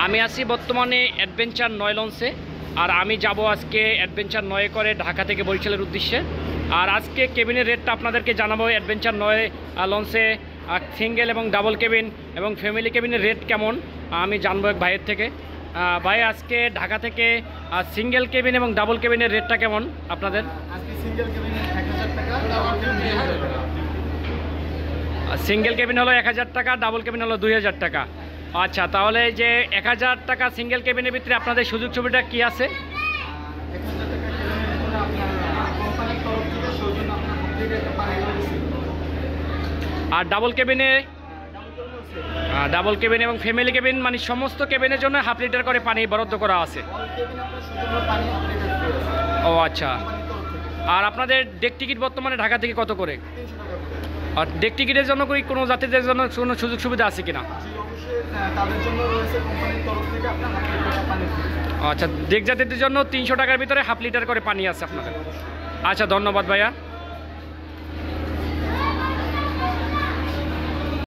আমি আছি বর্তমানে অ্যাডভেঞ্চার 9 লঞ্চে। আর আমি যাব আজকে অ্যাডভেঞ্চার 9 করে ঢাকা থেকে বরিশালের উদ্দেশ্যে। আর আজকে কেবিনের রেটটা আপনাদেরকে জানাবো। অ্যাডভেঞ্চার 9 লঞ্চে সিঙ্গেল এবং ডাবল কেবিন এবং ফ্যামিলি কেবিনের রেট কেমন আমি জানবো এক ভাইয়ের থেকে। ভাই, আজকে ঢাকা থেকে সিঙ্গেল কেবিন এবং ডাবল কেবিনের রেটটা কেমন আপনাদের? আজকে সিঙ্গেল কেবিন 1000 টাকা, ডাবল কেবিন 2000 টাকা। সিঙ্গেল কেবিন হলো 1000 টাকা, ডাবল কেবিন হলো 2000 টাকা। আচ্ছা, তাহলে যে 1000 টাকা সিঙ্গেল কেবিনের ভিতরে আপনাদের সুযোগ সুবিধা কি আছে? 1000 টাকা কেবিনের জন্য আপনার কোম্পানির তরফ থেকে সৌজন্য আপনার প্রত্যেকে একটা পানি দিচ্ছে। আর ডাবল কেবিনে ডাবল কেবিন এবং ফ্যামিলি কেবিন মানে সমস্ত কেবিনের জন্য হাফ লিটার করে পানি বরাদ্দ করা আছে। অল কেবিন আপনার সৌজন্য পানি আপডেট আছে ও আচ্ছা। কোম্পানির তরফ থেকে। আর আপনাদের ডেক টিকিট বর্তমানে ঢাকা থেকে কত করে? 300 টাকা করে। আর ডেক টিকিটের জন্য কি কোনো যাত্রীদের জন্য কোনো সুযোগ সুবিধা আছে কিনা? জি, অবশ্যই তাদের জন্য রয়েছে কোম্পানির তরফ থেকে আপনার হাফ লিটার পানি ফ্রি। আচ্ছা, ডেক যাত্রীদের জন্য 300 টাকার ভিতরে হাফ লিটার করে পানি আছে আপনাদের। আচ্ছা, ধন্যবাদ ভাইয়া।